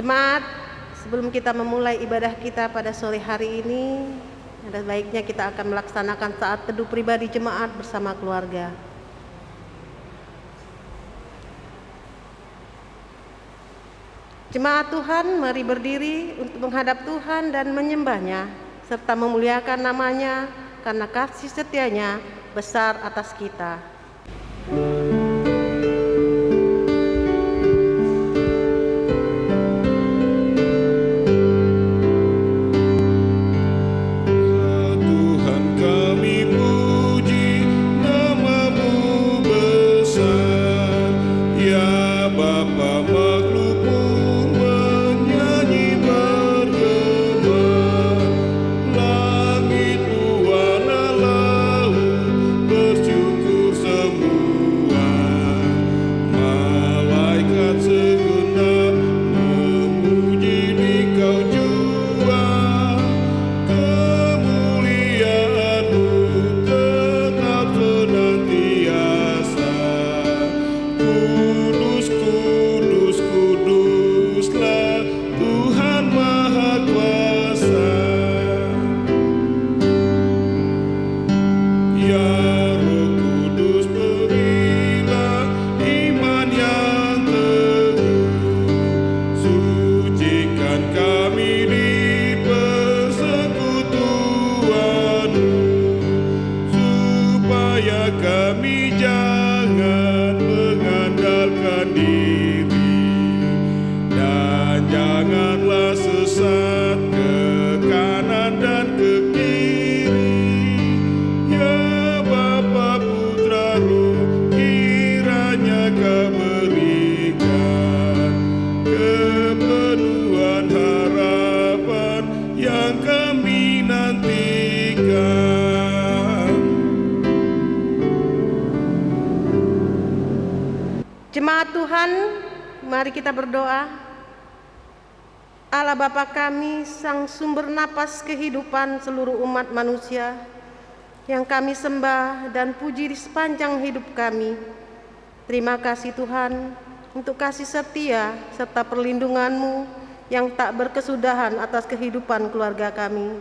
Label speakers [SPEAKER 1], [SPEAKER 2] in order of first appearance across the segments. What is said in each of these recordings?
[SPEAKER 1] Jemaat, sebelum kita memulai ibadah kita pada sore hari ini, ada baiknya kita akan melaksanakan saat teduh pribadi jemaat bersama keluarga. Jemaat Tuhan, mari berdiri untuk menghadap Tuhan dan menyembah-Nya, serta memuliakan nama-Nya karena kasih setia-Nya besar atas kita. Jemaat Tuhan, mari kita berdoa. Allah Bapa kami, Sang sumber napas kehidupan seluruh umat manusia, yang kami sembah dan puji di sepanjang hidup kami. Terima kasih Tuhan untuk kasih setia serta perlindungan-Mu yang tak berkesudahan atas kehidupan keluarga kami.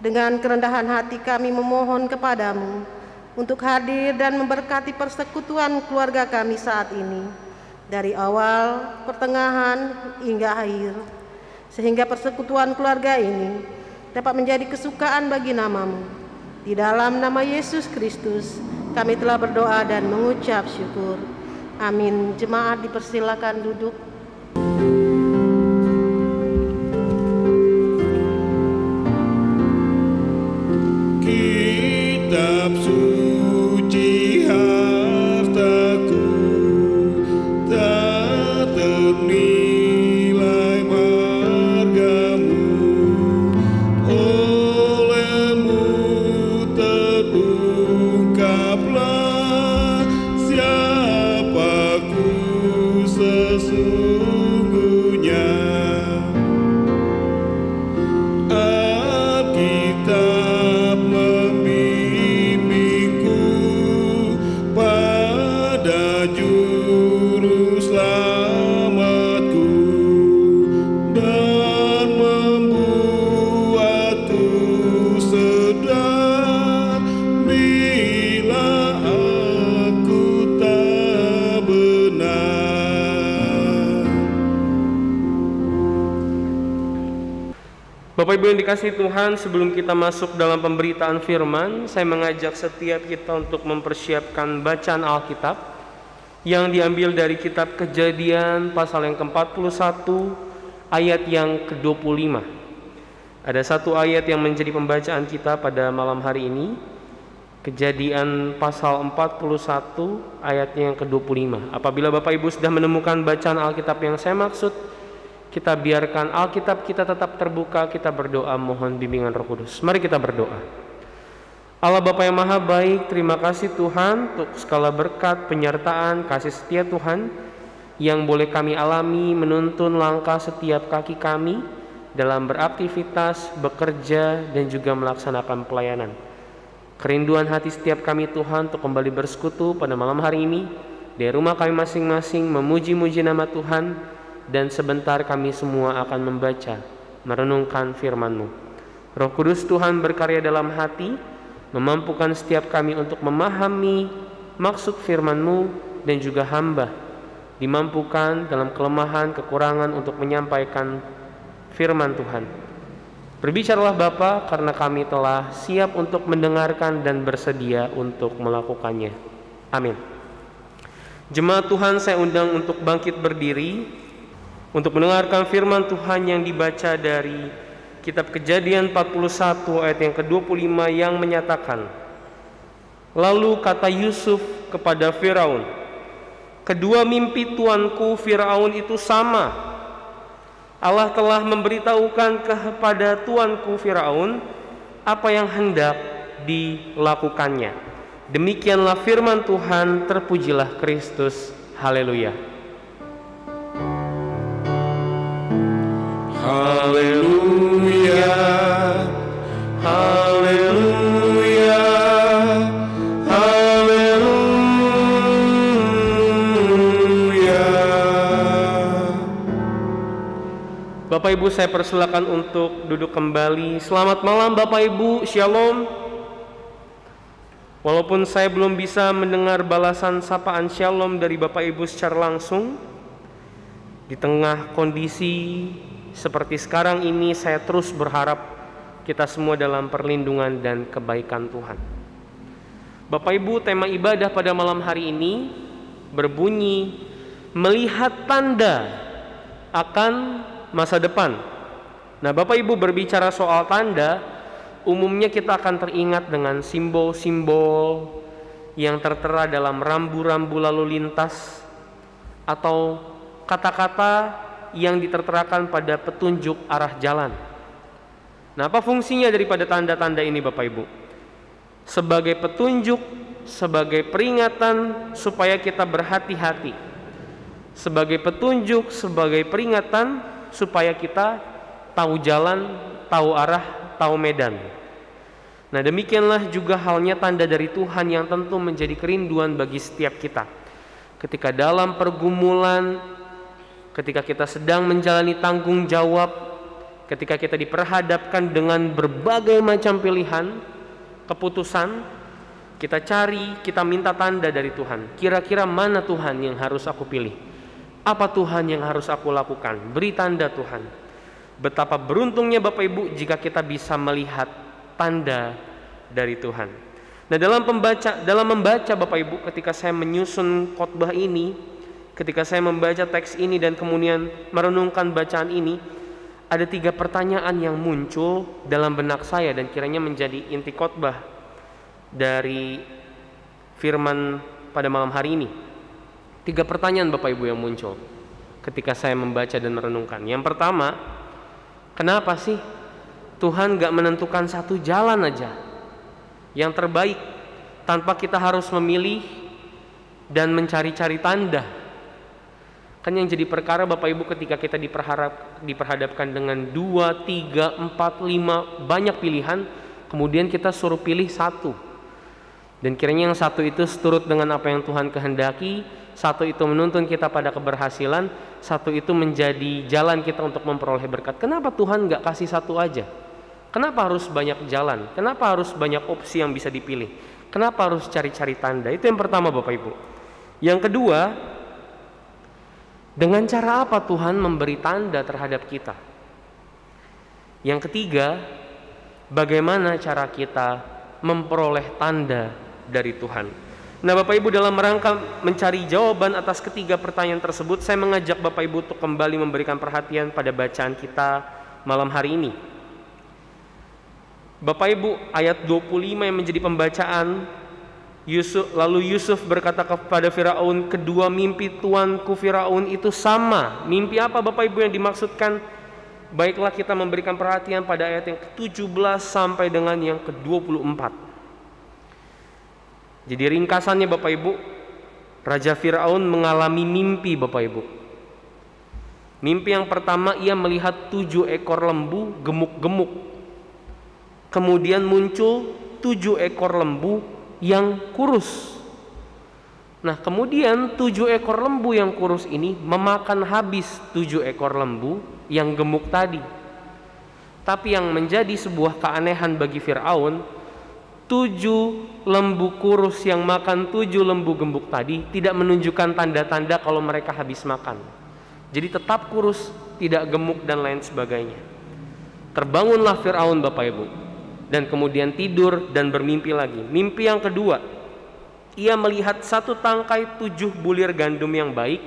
[SPEAKER 1] Dengan kerendahan hati kami memohon kepadamu untuk hadir dan memberkati persekutuan keluarga kami saat ini, dari awal, pertengahan, hingga akhir, sehingga persekutuan keluarga ini dapat menjadi kesukaan bagi nama-Mu. Di dalam nama Yesus Kristus, kami telah berdoa dan mengucap syukur. Amin. Jemaat dipersilakan duduk.
[SPEAKER 2] Kitab suci hartaku, tak ternilai margamu, olehmu terungkaplah siapaku sesungguhnya. Alkitab membimbingku pada juru selamatku dan membuatku sedar bila aku tak benar.
[SPEAKER 3] Bapak Ibu yang dikasihi Tuhan, sebelum kita masuk dalam pemberitaan firman, saya mengajak setiap kita untuk mempersiapkan bacaan Alkitab yang diambil dari kitab Kejadian pasal yang ke-41 ayat yang ke-25. Ada satu ayat yang menjadi pembacaan kita pada malam hari ini, Kejadian pasal 41 ayatnya yang ke-25. Apabila Bapak Ibu sudah menemukan bacaan Alkitab yang saya maksud, kita biarkan Alkitab kita tetap terbuka, kita berdoa mohon bimbingan Roh Kudus. Mari kita berdoa. Allah Bapa yang Maha Baik, terima kasih Tuhan untuk segala berkat, penyertaan, kasih setia Tuhan yang boleh kami alami menuntun langkah setiap kaki kami dalam beraktivitas, bekerja, dan juga melaksanakan pelayanan. Kerinduan hati setiap kami Tuhan untuk kembali bersekutu pada malam hari ini dari rumah kami masing-masing, memuji-muji nama Tuhan, dan sebentar kami semua akan membaca, merenungkan firman-Mu. Roh Kudus Tuhan berkarya dalam hati, memampukan setiap kami untuk memahami maksud firman-Mu, dan juga hamba dimampukan dalam kelemahan, kekurangan untuk menyampaikan firman Tuhan. Berbicaralah Bapa, karena kami telah siap untuk mendengarkan dan bersedia untuk melakukannya. Amin. Jemaat Tuhan, saya undang untuk bangkit berdiri untuk mendengarkan firman Tuhan yang dibaca dari kitab Kejadian 41 ayat yang ke-25 yang menyatakan, lalu kata Yusuf kepada Firaun, kedua mimpi tuanku Firaun itu sama. Allah telah memberitahukan kepada tuanku Firaun apa yang hendak dilakukannya. Demikianlah firman Tuhan, terpujilah Kristus. Haleluya.
[SPEAKER 2] Haleluya, haleluya, haleluya.
[SPEAKER 3] Bapak Ibu, saya persilakan untuk duduk kembali. Selamat malam Bapak Ibu, Shalom. Walaupun saya belum bisa mendengar balasan sapaan Shalom dari Bapak Ibu secara langsung, di tengah kondisi seperti sekarang ini, saya terus berharap kita semua dalam perlindungan dan kebaikan Tuhan. Bapak Ibu, tema ibadah pada malam hari ini berbunyi melihat tanda akan masa depan. Nah, Bapak Ibu, berbicara soal tanda, umumnya kita akan teringat dengan simbol-simbol yang tertera dalam rambu-rambu lalu lintas atau kata-kata yang diterterakan pada petunjuk arah jalan. Nah, apa fungsinya daripada tanda-tanda ini Bapak Ibu? Sebagai petunjuk, sebagai peringatan supaya kita berhati-hati. Sebagai petunjuk, sebagai peringatan supaya kita tahu jalan, tahu arah, tahu medan. Nah, demikianlah juga halnya tanda dari Tuhan yang tentu menjadi kerinduan bagi setiap kita. Ketika dalam pergumulan, ketika kita sedang menjalani tanggung jawab, ketika kita diperhadapkan dengan berbagai macam pilihan, keputusan, kita cari, kita minta tanda dari Tuhan. Kira-kira mana Tuhan yang harus aku pilih? Apa Tuhan yang harus aku lakukan? Beri tanda Tuhan. Betapa beruntungnya Bapak Ibu jika kita bisa melihat tanda dari Tuhan. Nah, dalam membaca Bapak Ibu, ketika saya menyusun khotbah ini, ketika saya membaca teks ini dan kemudian merenungkan bacaan ini, ada 3 pertanyaan yang muncul dalam benak saya dan kiranya menjadi inti khotbah dari firman pada malam hari ini. 3 pertanyaan Bapak Ibu yang muncul ketika saya membaca dan merenungkan. Yang pertama, kenapa sih Tuhan gak menentukan satu jalan aja yang terbaik tanpa kita harus memilih dan mencari-cari tanda? Kan yang jadi perkara Bapak Ibu ketika kita diperhadapkan dengan 2, 3, 4, 5 banyak pilihan, kemudian kita suruh pilih satu. Dan kiranya yang satu itu seturut dengan apa yang Tuhan kehendaki, satu itu menuntun kita pada keberhasilan, satu itu menjadi jalan kita untuk memperoleh berkat. Kenapa Tuhan gak kasih satu aja? Kenapa harus banyak jalan? Kenapa harus banyak opsi yang bisa dipilih? Kenapa harus cari-cari tanda? Itu yang pertama Bapak Ibu. Yang kedua, dengan cara apa Tuhan memberi tanda terhadap kita? Yang ketiga, bagaimana cara kita memperoleh tanda dari Tuhan? Nah Bapak Ibu, dalam rangka mencari jawaban atas ketiga pertanyaan tersebut, saya mengajak Bapak Ibu untuk kembali memberikan perhatian pada bacaan kita malam hari ini. Bapak Ibu, ayat 25 yang menjadi pembacaan, lalu Yusuf berkata kepada Firaun, kedua mimpi tuanku Firaun itu sama. Mimpi apa Bapak Ibu yang dimaksudkan? Baiklah kita memberikan perhatian pada ayat yang ke-17 sampai dengan yang ke-24. Jadi ringkasannya Bapak Ibu, Raja Firaun mengalami mimpi Bapak Ibu. Mimpi yang pertama, ia melihat 7 ekor lembu gemuk-gemuk. Kemudian muncul 7 ekor lembu yang kurus. Nah, kemudian 7 ekor lembu yang kurus ini memakan habis 7 ekor lembu yang gemuk tadi. Tapi yang menjadi sebuah keanehan bagi Firaun, 7 lembu kurus yang makan 7 lembu gemuk tadi tidak menunjukkan tanda-tanda kalau mereka habis makan. Jadi tetap kurus, tidak gemuk dan lain sebagainya. Terbangunlah Firaun Bapak Ibu, dan kemudian tidur dan bermimpi lagi. Mimpi yang kedua, ia melihat 1 tangkai 7 bulir gandum yang baik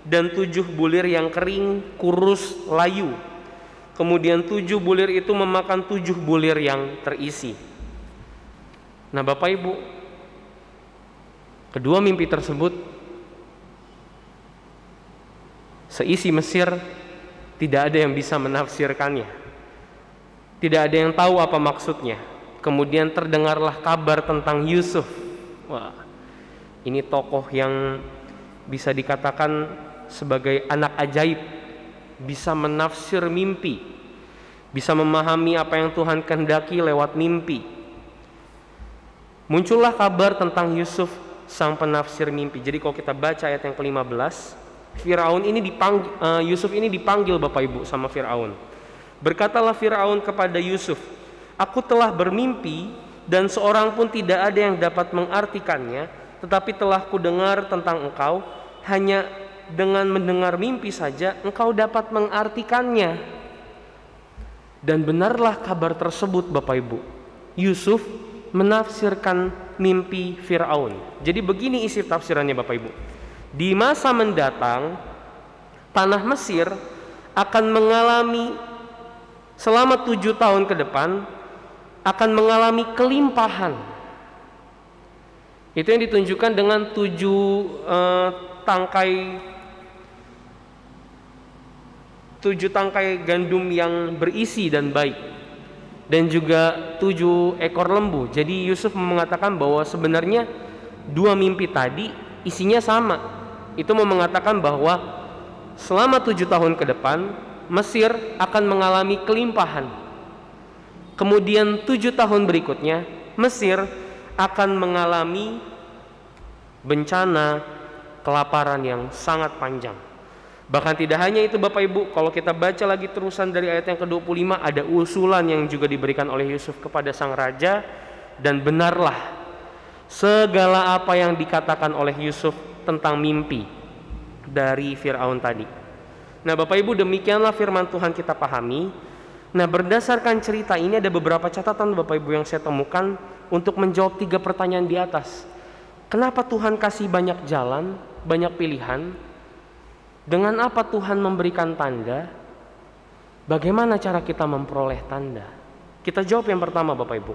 [SPEAKER 3] dan 7 bulir yang kering, kurus, layu. Kemudian 7 bulir itu memakan 7 bulir yang terisi. Nah Bapak Ibu, kedua mimpi tersebut seisi Mesir tidak ada yang bisa menafsirkannya. Tidak ada yang tahu apa maksudnya. Kemudian terdengarlah kabar tentang Yusuf. Wah, ini tokoh yang bisa dikatakan sebagai anak ajaib, bisa menafsir mimpi, bisa memahami apa yang Tuhan kehendaki lewat mimpi. Muncullah kabar tentang Yusuf, sang penafsir mimpi. Jadi kalau kita baca ayat yang ke-15, Yusuf ini dipanggil Bapak Ibu sama Firaun. Berkatalah Firaun kepada Yusuf, "Aku telah bermimpi dan seorang pun tidak ada yang dapat mengartikannya, tetapi telah kudengar tentang engkau, hanya dengan mendengar mimpi saja engkau dapat mengartikannya." Dan benarlah kabar tersebut Bapak Ibu. Yusuf menafsirkan mimpi Firaun. Jadi begini isi tafsirannya Bapak Ibu. Di masa mendatang, tanah Mesir akan mengalami selama 7 tahun ke depan akan mengalami kelimpahan. Itu yang ditunjukkan dengan 7 tangkai gandum yang berisi dan baik, dan juga 7 ekor lembu. Jadi Yusuf mengatakan bahwa sebenarnya 2 mimpi tadi isinya sama. Itu mau mengatakan bahwa selama 7 tahun ke depan Mesir akan mengalami kelimpahan. Kemudian 7 tahun berikutnya Mesir akan mengalami bencana kelaparan yang sangat panjang. Bahkan tidak hanya itu Bapak Ibu, kalau kita baca lagi terusan dari ayat yang ke-25, ada usulan yang juga diberikan oleh Yusuf kepada sang raja, dan benarlah segala apa yang dikatakan oleh Yusuf tentang mimpi dari Firaun tadi. Nah Bapak Ibu, demikianlah firman Tuhan kita pahami. Nah berdasarkan cerita ini ada beberapa catatan Bapak Ibu yang saya temukan untuk menjawab 3 pertanyaan di atas. Kenapa Tuhan kasih banyak jalan, banyak pilihan? Dengan apa Tuhan memberikan tanda? Bagaimana cara kita memperoleh tanda? Kita jawab yang pertama Bapak Ibu.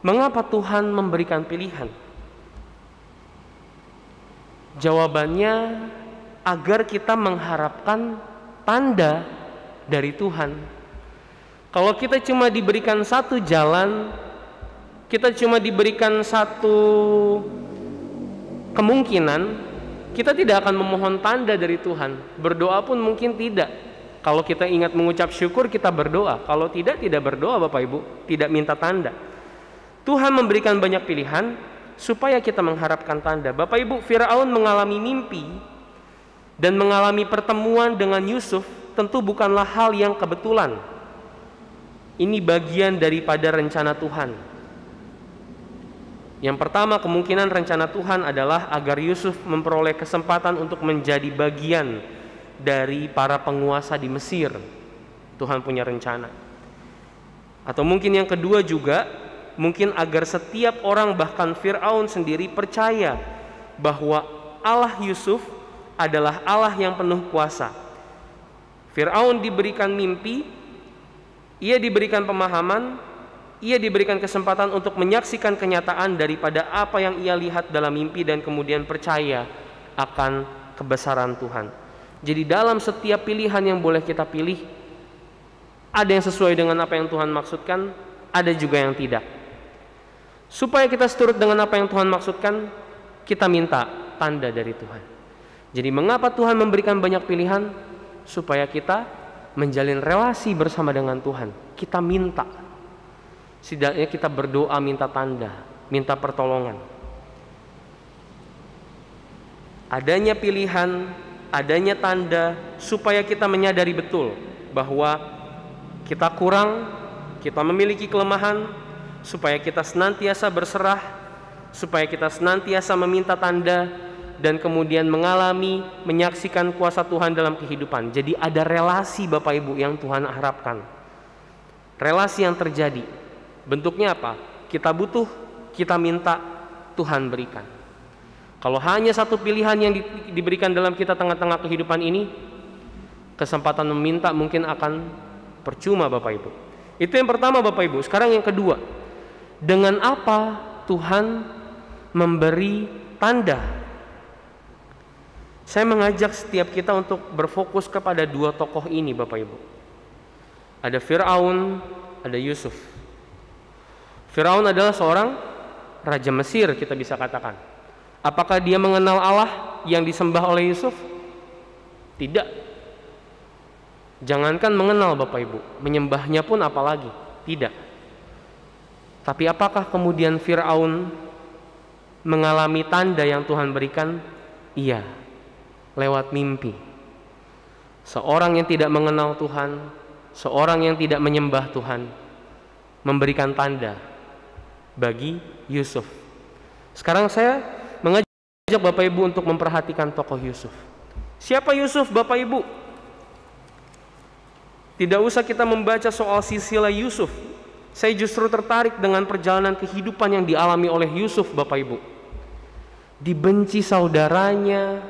[SPEAKER 3] Mengapa Tuhan memberikan pilihan? Jawabannya agar kita mengharapkan tanda dari Tuhan. Kalau kita cuma diberikan 1 jalan, kita cuma diberikan 1 kemungkinan, kita tidak akan memohon tanda dari Tuhan. Berdoa pun mungkin tidak. Kalau kita ingat mengucap syukur, kita berdoa. Kalau tidak berdoa Bapak Ibu, tidak minta tanda. Tuhan memberikan banyak pilihan supaya kita mengharapkan tanda. Bapak Ibu, Firaun mengalami mimpi dan mengalami pertemuan dengan Yusuf tentu bukanlah hal yang kebetulan. Ini bagian daripada rencana Tuhan. Yang pertama, kemungkinan rencana Tuhan adalah agar Yusuf memperoleh kesempatan untuk menjadi bagian dari para penguasa di Mesir. Tuhan punya rencana. Atau mungkin yang kedua juga, mungkin agar setiap orang, bahkan Firaun sendiri, percaya bahwa Allah Yusuf adalah Allah yang penuh kuasa. Firaun diberikan mimpi, ia diberikan pemahaman, ia diberikan kesempatan untuk menyaksikan kenyataan daripada apa yang ia lihat dalam mimpi dan kemudian percaya akan kebesaran Tuhan. Jadi dalam setiap pilihan yang boleh kita pilih, ada yang sesuai dengan apa yang Tuhan maksudkan, ada juga yang tidak. Supaya kita seturut dengan apa yang Tuhan maksudkan, kita minta tanda dari Tuhan. Jadi mengapa Tuhan memberikan banyak pilihan? Supaya kita menjalin relasi bersama dengan Tuhan. Kita minta. Setidaknya kita berdoa minta tanda, minta pertolongan. adanya pilihan, adanya tanda, supaya kita menyadari betul bahwa kita kurang, kita memiliki kelemahan, supaya kita senantiasa berserah, supaya kita senantiasa meminta tanda, dan kemudian mengalami, menyaksikan kuasa Tuhan dalam kehidupan. Jadi ada relasi Bapak Ibu yang Tuhan harapkan. Relasi yang terjadi. Bentuknya apa? Kita butuh, kita minta, Tuhan berikan. Kalau hanya satu pilihan yang diberikan dalam kita tengah-tengah kehidupan ini, kesempatan meminta mungkin akan percuma Bapak Ibu. Itu yang pertama Bapak Ibu. Sekarang yang kedua. Dengan apa Tuhan memberi tanda? Saya mengajak setiap kita untuk berfokus kepada dua tokoh ini Bapak Ibu. Ada Fir'aun, ada Yusuf. Fir'aun adalah seorang raja Mesir, kita bisa katakan. Apakah dia mengenal Allah yang disembah oleh Yusuf? Tidak. Jangankan mengenal Bapak Ibu, menyembahnya pun apalagi. Tidak. Tapi apakah kemudian Fir'aun mengalami tanda yang Tuhan berikan? Iya, lewat mimpi. Seorang yang tidak mengenal Tuhan, seorang yang tidak menyembah Tuhan, memberikan tanda bagi Yusuf. Sekarang saya mengajak Bapak Ibu untuk memperhatikan tokoh Yusuf. Siapa Yusuf Bapak Ibu? Tidak usah kita membaca soal silsilah Yusuf. Saya justru tertarik dengan perjalanan kehidupan yang dialami oleh Yusuf Bapak Ibu. Dibenci saudaranya,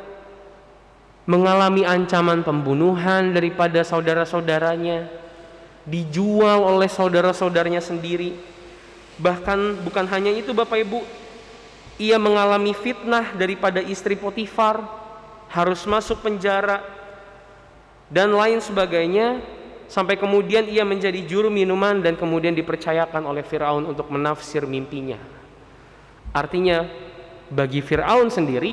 [SPEAKER 3] mengalami ancaman pembunuhan daripada saudara-saudaranya, dijual oleh saudara-saudaranya sendiri. Bahkan bukan hanya itu Bapak Ibu, ia mengalami fitnah daripada istri Potifar, harus masuk penjara, dan lain sebagainya. Sampai kemudian ia menjadi juru minuman dan kemudian dipercayakan oleh Fir'aun untuk menafsir mimpinya. Artinya bagi Fir'aun sendiri,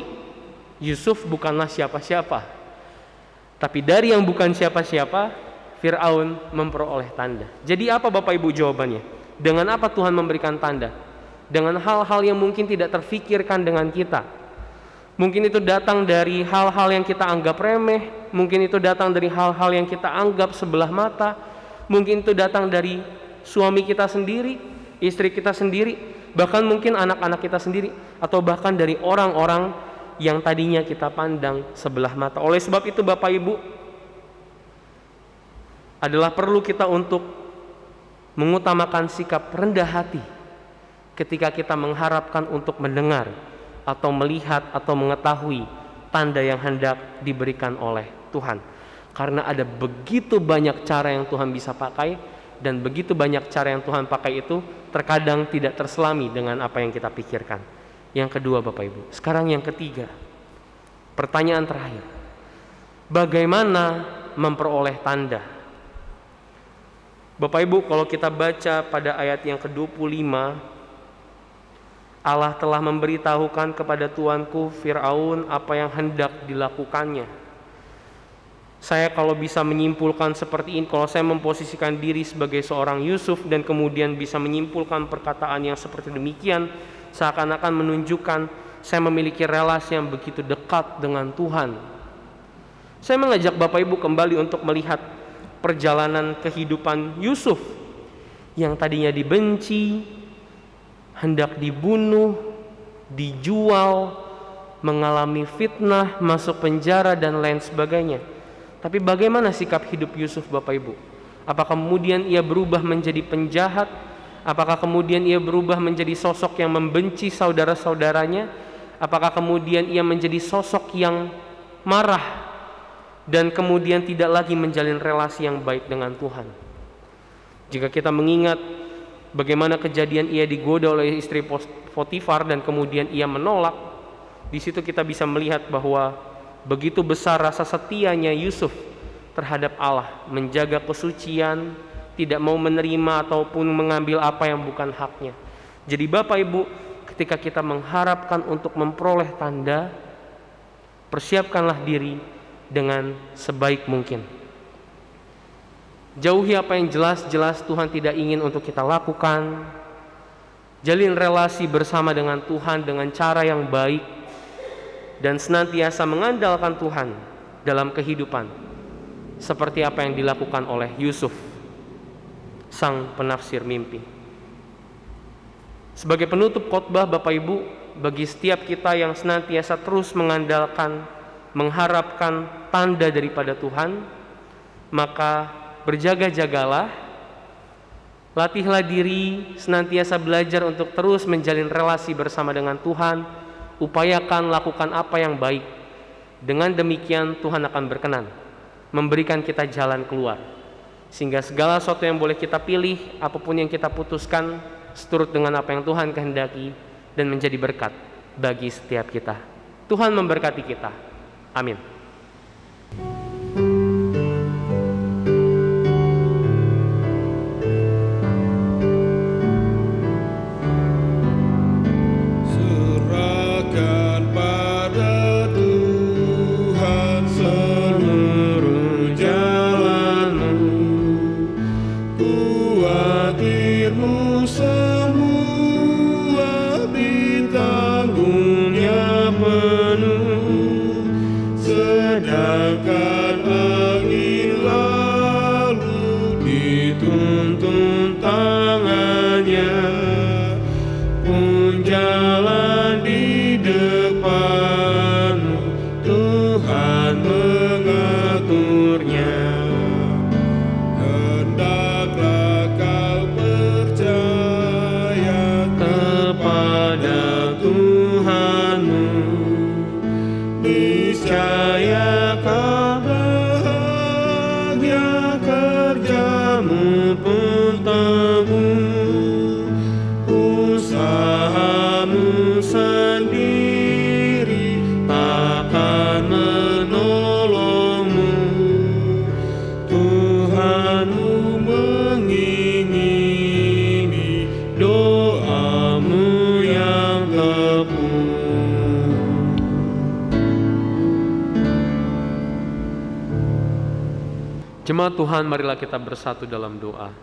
[SPEAKER 3] Yusuf bukanlah siapa-siapa. Tapi dari yang bukan siapa-siapa, Fir'aun memperoleh tanda. Jadi apa Bapak Ibu jawabannya? Dengan apa Tuhan memberikan tanda? Dengan hal-hal yang mungkin tidak terfikirkan dengan kita. Mungkin itu datang dari hal-hal yang kita anggap remeh, mungkin itu datang dari hal-hal yang kita anggap sebelah mata, mungkin itu datang dari suami kita sendiri, istri kita sendiri, bahkan mungkin anak-anak kita sendiri, atau bahkan dari orang-orang yang tadinya kita pandang sebelah mata. Oleh sebab itu Bapak Ibu, adalah perlu kita untuk mengutamakan sikap rendah hati ketika kita mengharapkan untuk mendengar atau melihat atau mengetahui tanda yang hendak diberikan oleh Tuhan. Karena ada begitu banyak cara yang Tuhan bisa pakai, dan begitu banyak cara yang Tuhan pakai itu terkadang tidak terselami dengan apa yang kita pikirkan. Yang kedua Bapak Ibu. Sekarang yang ketiga, pertanyaan terakhir, bagaimana memperoleh tanda? Bapak Ibu, kalau kita baca pada ayat yang ke-25, Allah telah memberitahukan kepada tuanku Fir'aun apa yang hendak dilakukannya. Saya kalau bisa menyimpulkan seperti ini, kalau saya memposisikan diri sebagai seorang Yusuf dan kemudian bisa menyimpulkan perkataan yang seperti demikian, seakan-akan menunjukkan saya memiliki relasi yang begitu dekat dengan Tuhan. Saya mengajak Bapak Ibu kembali untuk melihat perjalanan kehidupan Yusuf yang tadinya dibenci, hendak dibunuh, dijual, mengalami fitnah, masuk penjara dan lain sebagainya. Tapi bagaimana sikap hidup Yusuf Bapak Ibu? Apakah kemudian ia berubah menjadi penjahat? Apakah kemudian ia berubah menjadi sosok yang membenci saudara-saudaranya? Apakah kemudian ia menjadi sosok yang marah dan kemudian tidak lagi menjalin relasi yang baik dengan Tuhan? Jika kita mengingat bagaimana kejadian ia digoda oleh istri Potifar dan kemudian ia menolak, di situ kita bisa melihat bahwa begitu besar rasa setianya Yusuf terhadap Allah, menjaga kesucian, tidak mau menerima ataupun mengambil apa yang bukan haknya. Jadi Bapak Ibu, ketika kita mengharapkan untuk memperoleh tanda, persiapkanlah diri dengan sebaik mungkin. Jauhi apa yang jelas-jelas Tuhan tidak ingin untuk kita lakukan. Jalin relasi bersama dengan Tuhan dengan cara yang baik. dan senantiasa mengandalkan Tuhan dalam kehidupan, seperti apa yang dilakukan oleh Yusuf, sang penafsir mimpi. Sebagai penutup khotbah, Bapak Ibu, bagi setiap kita yang senantiasa terus mengandalkan, mengharapkan tanda daripada Tuhan, maka berjaga-jagalah, latihlah diri, senantiasa belajar untuk terus menjalin relasi bersama dengan Tuhan, upayakan lakukan apa yang baik. Dengan demikian Tuhan akan berkenan memberikan kita jalan keluar, sehingga segala sesuatu yang boleh kita pilih, apapun yang kita putuskan, seturut dengan apa yang Tuhan kehendaki dan menjadi berkat bagi setiap kita. Tuhan memberkati kita. Amin.
[SPEAKER 2] Serahkan pada Tuhan seluruh jalanmu, kuatirmu semua ditanggungnya penuh, sedangkan angin lalu dituntun tangannya, pun jalan di depanmu Tuhan mengaturnya. Hendaklah kau percaya kepada Tuhanmu, niscaya kau bahagia, kerjamu pun teguh, usahamu sendiri takkan menolongmu. Tuhanmu mengingini doamu yang teguh.
[SPEAKER 3] Jemaat Tuhan, marilah kita bersatu dalam doa.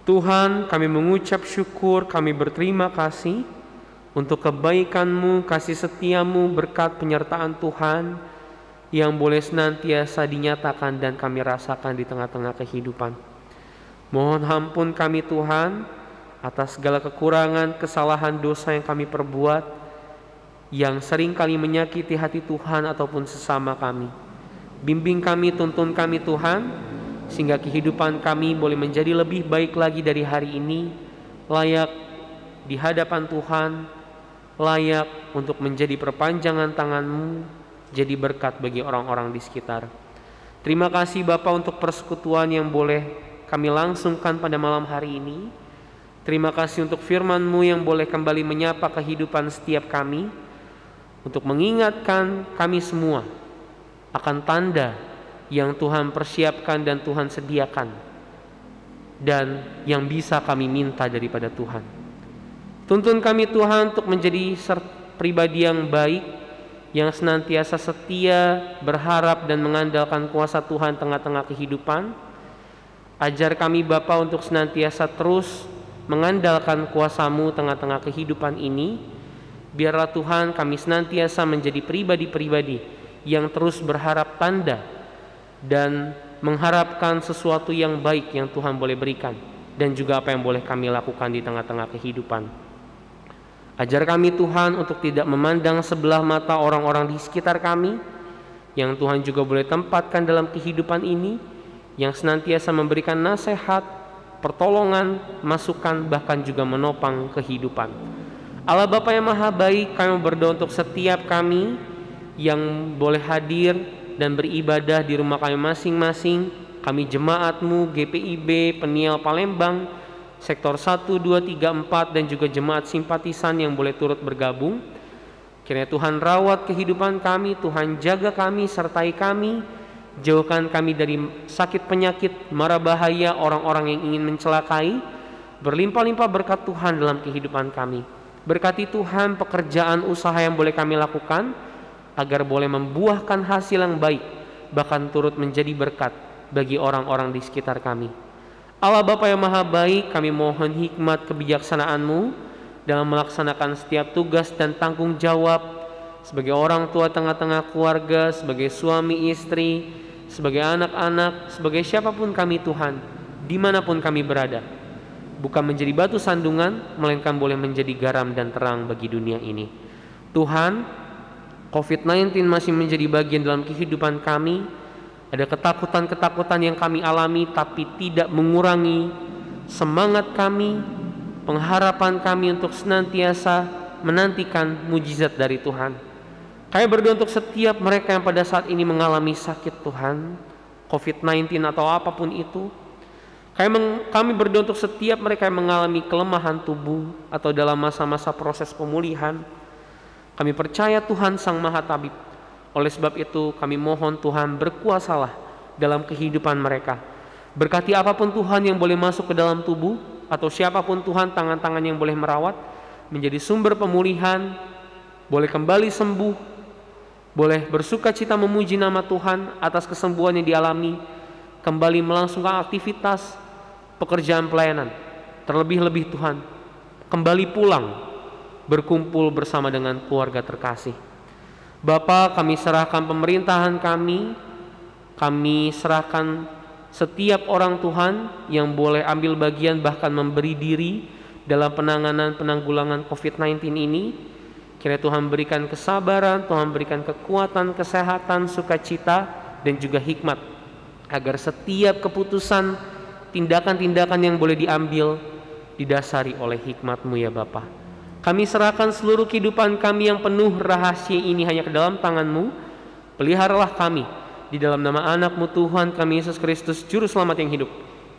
[SPEAKER 3] Tuhan, kami mengucap syukur, kami berterima kasih untuk kebaikan-Mu, kasih setia-Mu, berkat penyertaan Tuhan yang boleh senantiasa dinyatakan dan kami rasakan di tengah-tengah kehidupan. Mohon ampun kami Tuhan atas segala kekurangan, kesalahan, dosa yang kami perbuat, yang sering kali menyakiti hati Tuhan ataupun sesama kami. Bimbing kami, tuntun kami Tuhan, sehingga kehidupan kami boleh menjadi lebih baik lagi dari hari ini, layak di hadapan Tuhan, layak untuk menjadi perpanjangan tangan-Mu, jadi berkat bagi orang-orang di sekitar. Terima kasih Bapa untuk persekutuan yang boleh kami langsungkan pada malam hari ini. Terima kasih untuk firman-Mu yang boleh kembali menyapa kehidupan setiap kami, untuk mengingatkan kami semua akan tanda yang Tuhan persiapkan dan Tuhan sediakan, dan yang bisa kami minta daripada Tuhan. Tuntun kami Tuhan untuk menjadi pribadi yang baik, yang senantiasa setia, berharap dan mengandalkan kuasa Tuhan tengah-tengah kehidupan. Ajar kami Bapa untuk senantiasa terus mengandalkan kuasa-Mu tengah-tengah kehidupan ini. Biarlah Tuhan kami senantiasa menjadi pribadi-pribadi yang terus berharap tanda dan mengharapkan sesuatu yang baik yang Tuhan boleh berikan, dan juga apa yang boleh kami lakukan di tengah-tengah kehidupan. Ajar kami Tuhan untuk tidak memandang sebelah mata orang-orang di sekitar kami, yang Tuhan juga boleh tempatkan dalam kehidupan ini, yang senantiasa memberikan nasihat, pertolongan, masukan, bahkan juga menopang kehidupan. Allah Bapa yang Maha Baik, kami berdoa untuk setiap kami yang boleh hadir dan beribadah di rumah kami masing-masing, kami jemaat-Mu, GPIB, Peniel Palembang, Sektor 1, 2, 3, 4, dan juga jemaat simpatisan yang boleh turut bergabung. Kiranya Tuhan rawat kehidupan kami, Tuhan jaga kami, sertai kami, jauhkan kami dari sakit penyakit, mara bahaya, orang-orang yang ingin mencelakai. Berlimpah-limpah berkat Tuhan dalam kehidupan kami. Berkati Tuhan pekerjaan usaha yang boleh kami lakukan, agar boleh membuahkan hasil yang baik, bahkan turut menjadi berkat bagi orang-orang di sekitar kami. Allah Bapa yang Maha Baik, kami mohon hikmat kebijaksanaan-Mu dalam melaksanakan setiap tugas dan tanggung jawab sebagai orang tua tengah-tengah keluarga, sebagai suami istri, sebagai anak-anak, sebagai siapapun kami Tuhan, dimanapun kami berada, bukan menjadi batu sandungan, melainkan boleh menjadi garam dan terang bagi dunia ini. Tuhan, COVID-19 masih menjadi bagian dalam kehidupan kami. Ada ketakutan-ketakutan yang kami alami, tapi tidak mengurangi semangat kami, pengharapan kami untuk senantiasa menantikan mujizat dari Tuhan. Kami berdoa untuk setiap mereka yang pada saat ini mengalami sakit Tuhan, COVID-19 atau apapun itu. Kami berdoa untuk setiap mereka yang mengalami kelemahan tubuh atau dalam masa-masa proses pemulihan. Kami percaya Tuhan Sang Maha Tabib. Oleh sebab itu kami mohon Tuhan berkuasalah dalam kehidupan mereka. Berkati apapun Tuhan yang boleh masuk ke dalam tubuh, atau siapapun Tuhan tangan-tangan yang boleh merawat, menjadi sumber pemulihan, boleh kembali sembuh, boleh bersuka cita memuji nama Tuhan atas kesembuhan yang dialami, kembali melangsungkan aktivitas pekerjaan pelayanan, terlebih-lebih Tuhan kembali pulang berkumpul bersama dengan keluarga terkasih. Bapa, kami serahkan pemerintahan kami serahkan setiap orang Tuhan yang boleh ambil bagian bahkan memberi diri dalam penanggulangan COVID-19 ini. Kiranya Tuhan berikan kesabaran, Tuhan berikan kekuatan, kesehatan, sukacita, dan juga hikmat, agar setiap keputusan, tindakan-tindakan yang boleh diambil didasari oleh hikmat-Mu ya Bapa. Kami serahkan seluruh kehidupan kami yang penuh rahasia ini hanya ke dalam tangan-Mu. Peliharalah kami di dalam nama anak-Mu Tuhan kami Yesus Kristus, Juru Selamat yang hidup,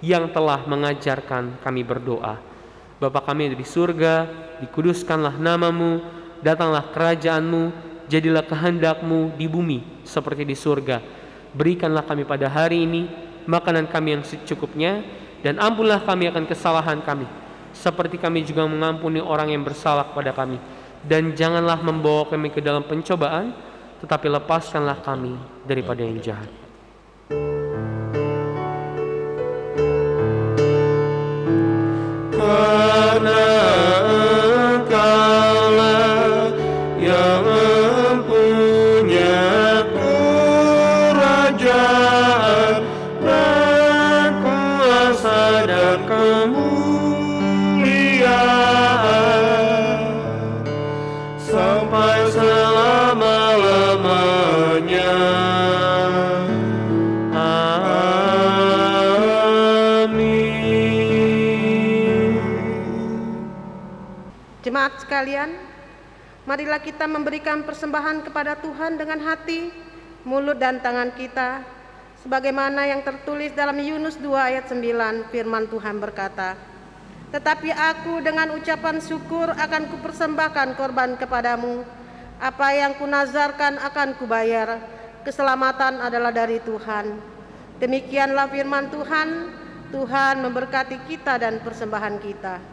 [SPEAKER 3] yang telah mengajarkan kami berdoa. Bapa kami yang di surga, dikuduskanlah nama-Mu, datanglah kerajaan-Mu, jadilah kehendak-Mu di bumi seperti di surga. Berikanlah kami pada hari ini makanan kami yang secukupnya, dan ampunlah kami akan kesalahan kami, seperti kami juga mengampuni orang yang bersalah kepada kami. Dan janganlah membawa kami ke dalam pencobaan, tetapi lepaskanlah kami daripada yang jahat.
[SPEAKER 2] Karena Engkaulah yang mempunyai kerajaan dan kuasa dan kemuliaan sampai selama-lamanya.
[SPEAKER 1] Jemaat sekalian, marilah kita memberikan persembahan kepada Tuhan dengan hati, mulut dan tangan kita, sebagaimana yang tertulis dalam Yunus 2 ayat 9, firman Tuhan berkata, "Tetapi aku dengan ucapan syukur akan kupersembahkan korban kepadamu, apa yang kunazarkan akan kubayar, keselamatan adalah dari Tuhan." Demikianlah firman Tuhan. Tuhan memberkati kita dan persembahan kita.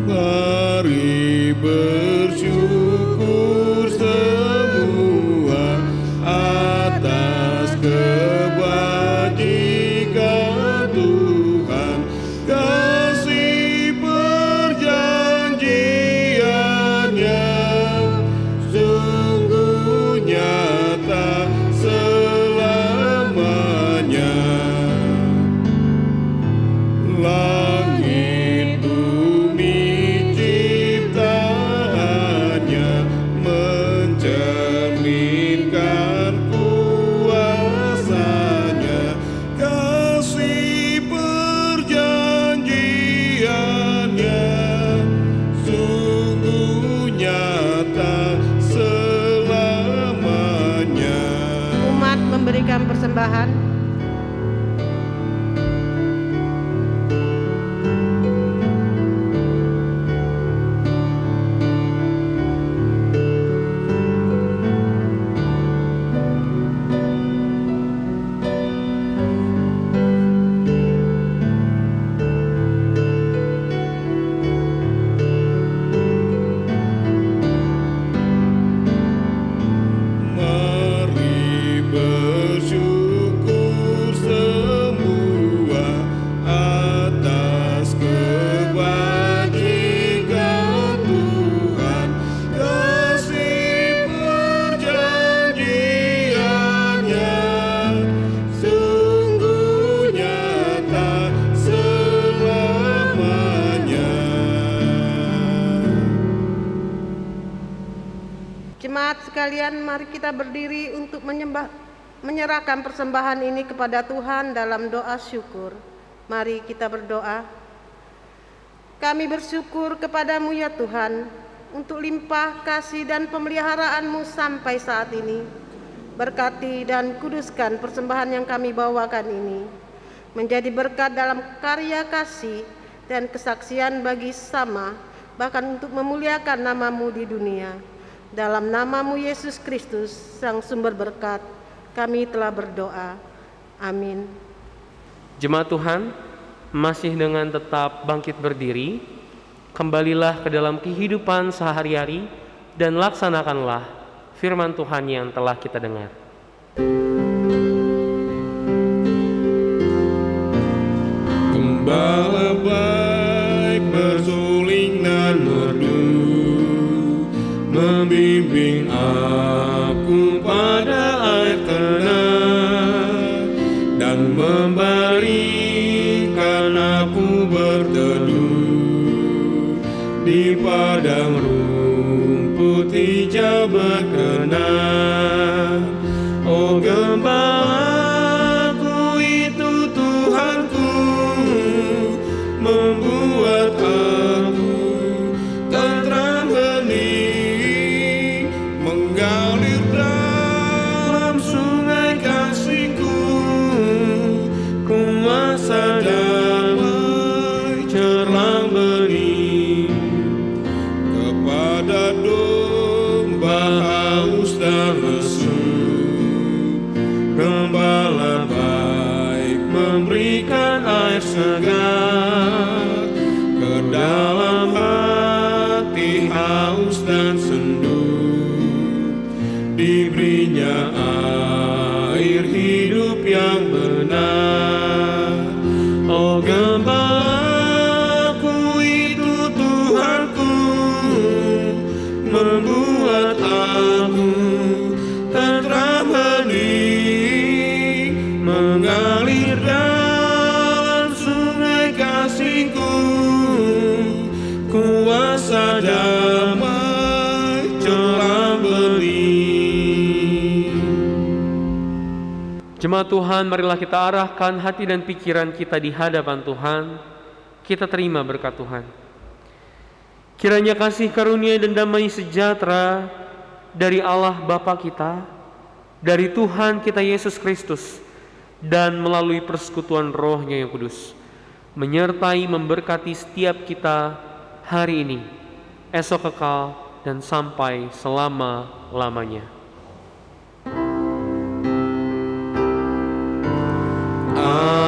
[SPEAKER 2] Mari bersyukur semua atas kebajikan Tuhan, kasih perjanjiannya sungguh nyata selamanya. Langit bumi ciptaannya mencerminkan kuasanya, kasih perjanjiannya sungguh nyata selamanya.
[SPEAKER 1] Umat memberikan persembahan.
[SPEAKER 2] Mari bersyukur
[SPEAKER 1] sekalian, mari kita berdiri untuk menyerahkan persembahan ini kepada Tuhan dalam doa syukur. Mari kita berdoa. Kami bersyukur kepadamu ya Tuhan, untuk limpah kasih dan pemeliharaanmu sampai saat ini. Berkati dan kuduskan persembahan yang kami bawakan ini, menjadi berkat dalam karya kasih dan kesaksian bagi sesama, bahkan untuk memuliakan namamu di dunia. Dalam namamu Yesus Kristus, Sang Sumber Berkat, kami telah berdoa. Amin.
[SPEAKER 3] Jemaat Tuhan, masih dengan tetap bangkit berdiri, kembalilah ke dalam kehidupan sehari-hari dan laksanakanlah firman Tuhan yang telah kita dengar.
[SPEAKER 2] Gembala baik bersuling dan merdu, membimbing aku pada air tenang, dan memberikan aku berteduh di padang rumput hijau berkenan. Oh gembalaku itu Tuhanku, membuat aku tenteram hening, mengalir dalam sungai kasih-Ku, kuasa damai cerlang bening. Kepada domba haus dan lesu, gembala baik memberikan air segar ke dalam hati haus dan sendu. Diberinya air hidup yang benar. Oh gembalaku itu Tuhanku, membuat aku tenteram hening, mengalir dalam sungai kasih-Ku, kuasa damai cerlang bening.
[SPEAKER 3] Jemaat Tuhan, marilah kita arahkan hati dan pikiran kita di hadapan Tuhan. Kita terima berkat Tuhan. Kiranya kasih karunia dan damai sejahtera dari Allah Bapa kita, dari Tuhan kita Yesus Kristus, dan melalui persekutuan Roh-Nya yang kudus, menyertai memberkati setiap kita hari ini, esok kekal, dan sampai selama-lamanya.
[SPEAKER 2] Amin.